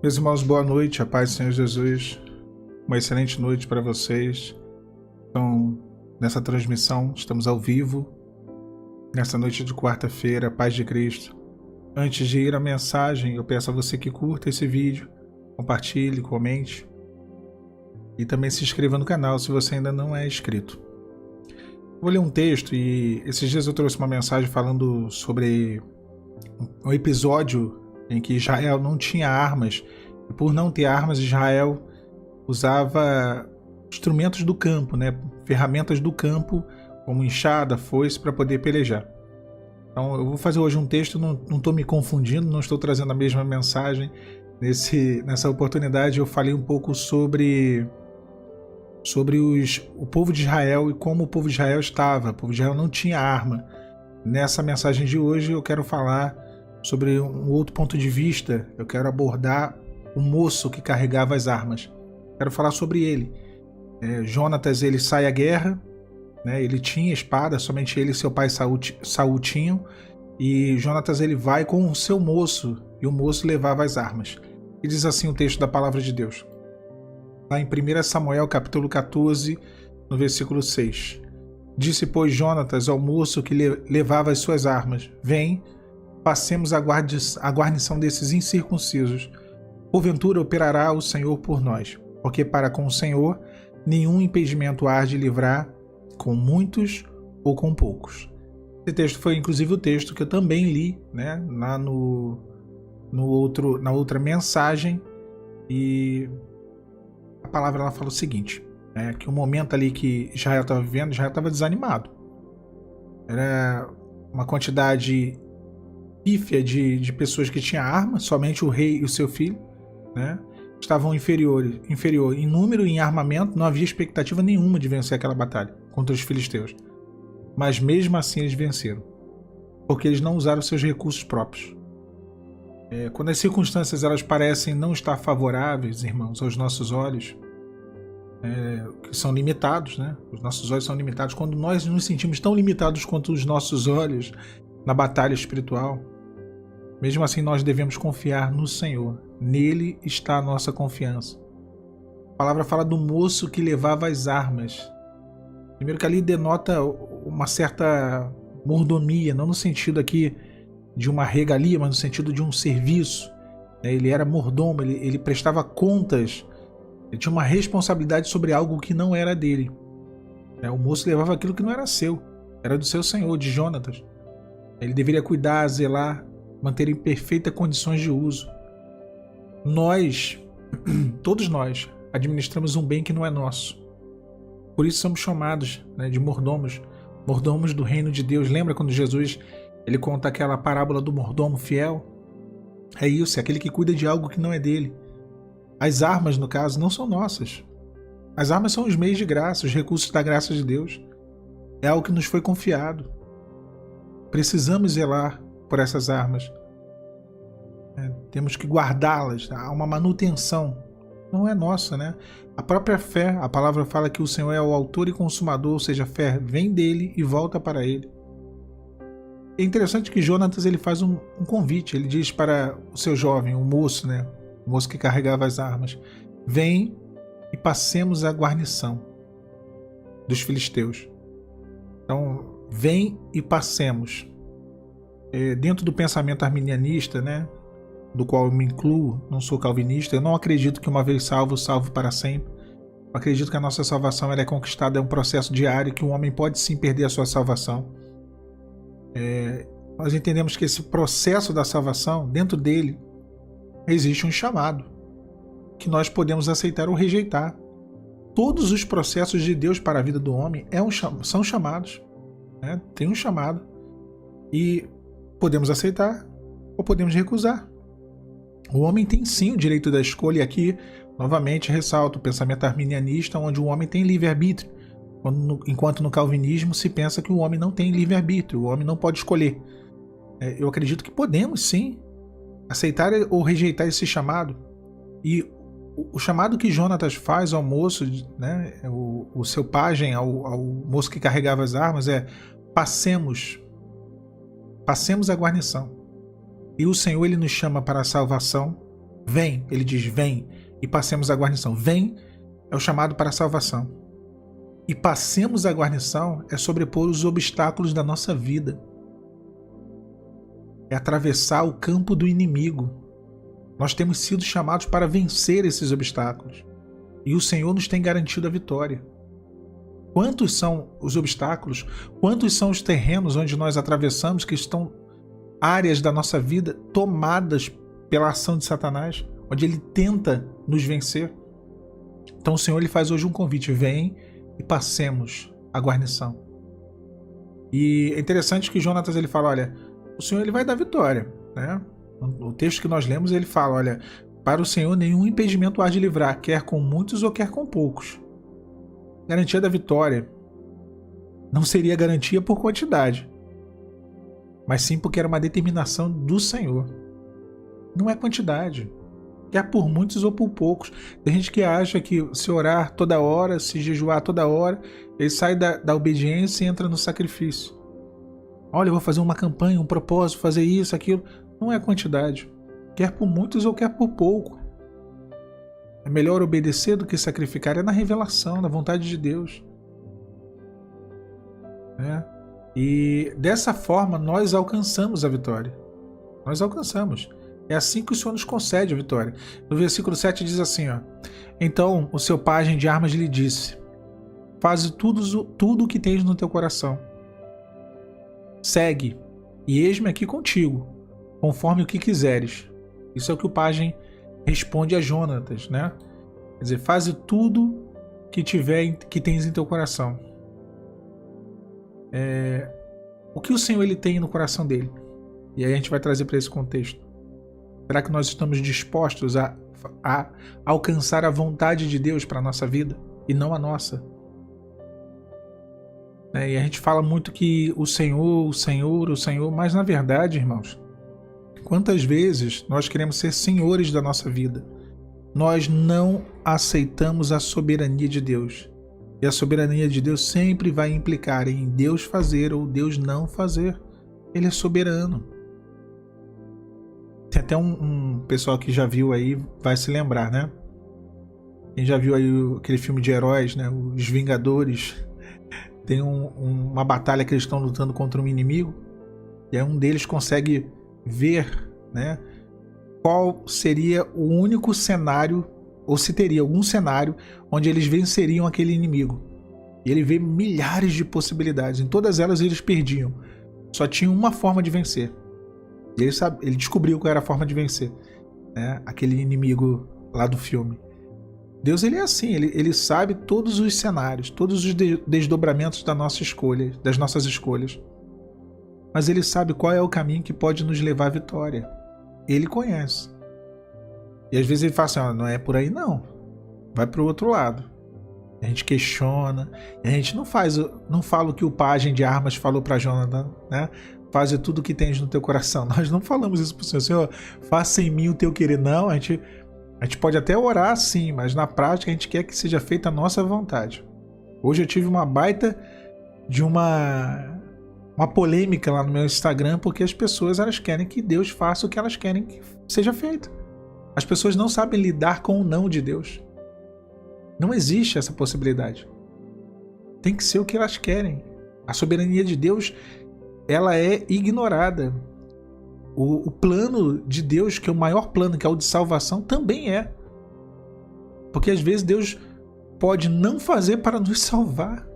Meus irmãos, boa noite, a paz do Senhor Jesus. Uma excelente noite para vocês. Então, nessa transmissão, estamos ao vivo, nessa noite de quarta-feira, paz de Cristo. Antes de ir à mensagem, eu peço a você que curta esse vídeo, compartilhe, comente e também se inscreva no canal se você ainda não é inscrito. Vou ler um texto e esses dias eu trouxe uma mensagem falando sobre um episódio em que Israel não tinha armas, e por não ter armas, Israel usava instrumentos do campo, ferramentas do campo, como enxada, foice, para poder pelejar. Então eu vou fazer hoje um texto, não estou me confundindo, não estou trazendo a mesma mensagem. Nessa oportunidade eu falei um pouco sobre o povo de Israel e como o povo de Israel estava. O povo de Israel não tinha arma. Nessa mensagem de hoje eu quero falar sobre um outro ponto de vista. Eu quero abordar o moço que carregava as armas. Quero falar sobre ele. Jonatas, ele sai à guerra, ele tinha espada, somente ele e seu pai Saul tinham, e Jonatas ele vai com o seu moço, e o moço levava as armas. E diz assim o texto da palavra de Deus. Lá em 1 Samuel capítulo 14, no versículo 6. Disse, pois, Jonatas ao moço que levava as suas armas: Vem, passemos a guarnição desses incircuncisos. Porventura operará o Senhor por nós, porque para com o Senhor nenhum impedimento há de livrar, com muitos ou com poucos. Esse texto foi inclusive o texto que eu também li, lá na outra mensagem, e a palavra ela fala o seguinte, que o momento ali que Israel estava vivendo, Israel estava desanimado. Era uma quantidade pífia de pessoas que tinham arma, somente o rei e o seu filho, estavam inferior em número e em armamento. Não havia expectativa nenhuma de vencer aquela batalha contra os filisteus, mas mesmo assim eles venceram, porque eles não usaram seus recursos próprios. Quando as circunstâncias elas parecem não estar favoráveis, irmãos, aos nossos olhos, que são limitados, os nossos olhos são limitados, quando nós nos sentimos tão limitados quanto os nossos olhos na batalha espiritual, mesmo assim nós devemos confiar no Senhor. Nele está a nossa confiança. A palavra fala do moço que levava as armas. Primeiro que ali denota uma certa mordomia, não no sentido aqui de uma regalia, mas no sentido de um serviço. Ele era mordomo, ele prestava contas, ele tinha uma responsabilidade sobre algo que não era dele. O moço levava aquilo que não era seu, era do seu senhor, de Jonatas. Ele deveria cuidar, zelar, manter em perfeitas condições de uso. Todos nós, administramos um bem que não é nosso. Por isso somos chamados de mordomos do reino de Deus. Lembra quando Jesus ele conta aquela parábola do mordomo fiel? É isso, é aquele que cuida de algo que não é dele. As armas, no caso, não são nossas. As armas são os meios de graça, os recursos da graça de Deus. É algo que nos foi confiado. Precisamos zelar por essas armas. Temos que guardá-las. Há uma manutenção. Não é nossa, A própria fé, a palavra fala que o Senhor é o autor e consumador, ou seja, a fé vem dele e volta para ele. É interessante que Jonatas ele faz um convite. Ele diz para o seu jovem, o moço, o moço que carregava as armas: Vem e passemos a guarnição dos filisteus. Então, vem e passemos. Dentro do pensamento arminianista, do qual eu me incluo, não sou calvinista, eu não acredito que uma vez salvo, salvo para sempre. Eu acredito que a nossa salvação ela é conquistada, é um processo diário, que um homem pode sim perder a sua salvação. Nós entendemos que esse processo da salvação, dentro dele, existe um chamado, que nós podemos aceitar ou rejeitar. Todos os processos de Deus para a vida do homem são chamados. Tem um chamado. E podemos aceitar ou podemos recusar. O homem tem sim o direito da escolha, e aqui, novamente, ressalto o pensamento arminianista, onde o homem tem livre-arbítrio, enquanto no calvinismo se pensa que o homem não tem livre-arbítrio, o homem não pode escolher. Eu acredito que podemos sim aceitar ou rejeitar esse chamado. E o chamado que Jonatas faz ao moço, o seu pajem, ao moço que carregava as armas, é: passemos a guarnição. E o Senhor ele nos chama para a salvação, Vem, ele diz, vem e passemos a guarnição. Vem é o chamado para a salvação. E passemos a guarnição é sobrepor os obstáculos da nossa vida. É atravessar o campo do inimigo. Nós temos sido chamados para vencer esses obstáculos. E o Senhor nos tem garantido a vitória. Quantos são os obstáculos? Quantos são os terrenos onde nós atravessamos que estão áreas da nossa vida tomadas pela ação de Satanás, onde ele tenta nos vencer? Então o Senhor ele faz hoje um convite: vem e passemos a guarnição. E é interessante que Jonatas ele fala, olha, o Senhor ele vai dar vitória, né? O texto que nós lemos ele fala, olha, para o Senhor nenhum impedimento há de livrar, quer com muitos ou quer com poucos. Garantia da vitória não seria garantia por quantidade, mas sim porque era uma determinação do Senhor. Não é quantidade, quer por muitos ou por poucos. Tem gente que acha que se orar toda hora, se jejuar toda hora, ele sai da obediência e entra no sacrifício. Olha, eu vou fazer uma campanha, um propósito, fazer isso, aquilo. Não é quantidade, quer por muitos ou quer por pouco. É melhor obedecer do que sacrificar, é na revelação, na vontade de Deus. E dessa forma nós alcançamos a vitória. Nós alcançamos. É assim que o Senhor nos concede a vitória. No versículo 7 diz assim, ó, então o seu pajem de armas lhe disse, faze tudo o que tens no teu coração. Segue, e eis-me aqui contigo, conforme o que quiseres. Isso é o que o pajem responde a Jonatas, né? Quer dizer, faze tudo que tens em teu coração. O que o Senhor ele tem no coração dele? E aí a gente vai trazer para esse contexto. Será que nós estamos dispostos a alcançar a vontade de Deus para a nossa vida e não a nossa? E a gente fala muito que o Senhor, mas na verdade, irmãos, quantas vezes nós queremos ser senhores da nossa vida? Nós não aceitamos a soberania de Deus. E a soberania de Deus sempre vai implicar em Deus fazer ou Deus não fazer. Ele é soberano. Tem até um pessoal que já viu aí, vai se lembrar, né? Quem já viu aí aquele filme de heróis, né? Os Vingadores. Tem uma batalha que eles estão lutando contra um inimigo. E aí um deles consegue ver, né, qual seria o único cenário, ou se teria algum cenário onde eles venceriam aquele inimigo. E ele vê milhares de possibilidades. Em todas elas eles perdiam. Só tinha uma forma de vencer. E ele descobriu qual era a forma de vencer, né, aquele inimigo lá do filme. Deus ele é assim, ele sabe todos os cenários, todos os desdobramentos das nossas escolhas. Mas ele sabe qual é o caminho que pode nos levar à vitória. Ele conhece. E às vezes ele fala assim, não é por aí não. Vai para o outro lado. A gente questiona. E a gente não fala o que o pajem de armas falou para Jonathan, né? Faze tudo o que tens no teu coração. Nós não falamos isso para o Senhor. Senhor, faça em mim o teu querer. Não, a gente pode até orar sim, mas na prática a gente quer que seja feita a nossa vontade. Hoje eu tive uma baita de uma polêmica lá no meu Instagram, porque as pessoas elas querem que Deus faça o que elas querem que seja feito. As pessoas não sabem lidar com o não de Deus. Não existe essa possibilidade. Tem que ser o que elas querem. A soberania de Deus, ela é ignorada. O plano de Deus, que é o maior plano, que é o de salvação, também é. Porque às vezes Deus pode não fazer para nos salvar.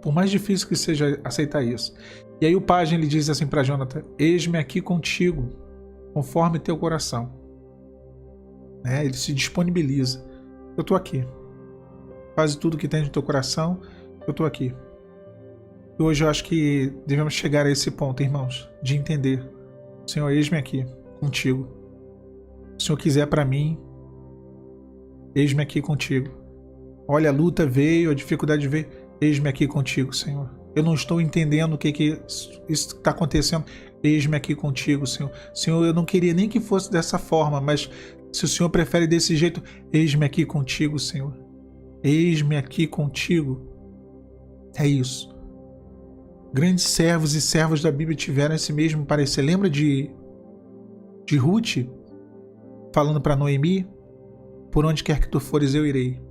Por mais difícil que seja aceitar isso. E aí o pajem ele diz assim para Jonathan, eis-me aqui contigo, conforme teu coração. Ele se disponibiliza. Eu estou aqui. Faz tudo que tem no teu coração, eu estou aqui. E hoje eu acho que devemos chegar a esse ponto, irmãos, de entender. Senhor, eis-me aqui, contigo. Se o Senhor quiser para mim, eis-me aqui contigo. Olha, a luta veio, a dificuldade veio, eis-me aqui contigo, Senhor. Eu não estou entendendo o que isso está acontecendo. Eis-me aqui contigo, Senhor. Senhor, eu não queria nem que fosse dessa forma, mas se o Senhor prefere desse jeito, eis-me aqui contigo, Senhor. Eis-me aqui contigo. É isso. Grandes servos e servas da Bíblia tiveram esse mesmo parecer. Lembra de Ruth? falando para Noemi: por onde quer que tu fores, eu irei.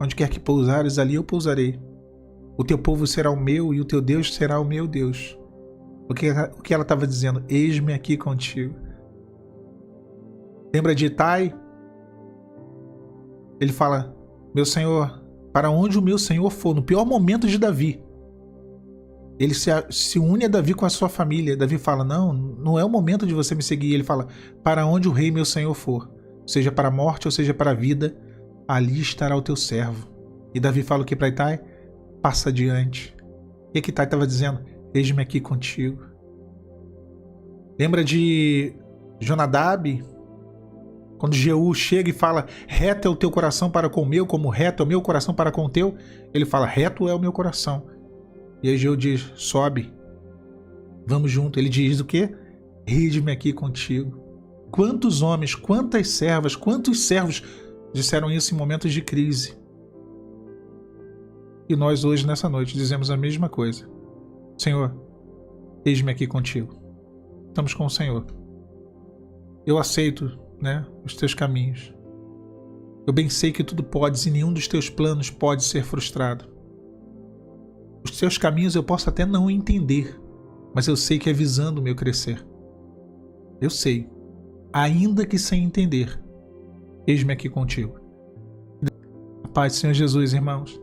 Onde quer que pousares, ali eu pousarei. O teu povo será o meu e o teu Deus será o meu Deus. O que ela estava dizendo? Eis-me aqui contigo. Lembra de Itai? Ele fala: meu Senhor, para onde o meu Senhor for, no pior momento de Davi, ele se une a Davi com a sua família. Davi fala: não é o momento de você me seguir. Ele fala: para onde o rei meu Senhor for, seja para a morte ou seja para a vida, ali estará o teu servo. E Davi fala o que para Itai? Passa adiante. E que Itai estava dizendo: eis-me aqui contigo. Lembra de Jonadab? Quando Jeú chega e fala: reto é o teu coração para com o meu, como reto é o meu coração para com o teu. Ele fala: reto é o meu coração. E aí Jeú diz: sobe, vamos junto. Ele diz o quê? Eis-me aqui contigo. Quantos homens, quantas servas, quantos servos disseram isso em momentos de crise? E nós hoje, nessa noite, dizemos a mesma coisa: Senhor, eis-me aqui contigo. Estamos com o Senhor. Eu aceito, os teus caminhos. Eu bem sei que tudo podes e nenhum dos teus planos pode ser frustrado. Os teus caminhos eu posso até não entender, mas eu sei que é visando o meu crescer. Eu sei, ainda que sem entender, eis-me aqui contigo. A paz do Senhor Jesus, irmãos.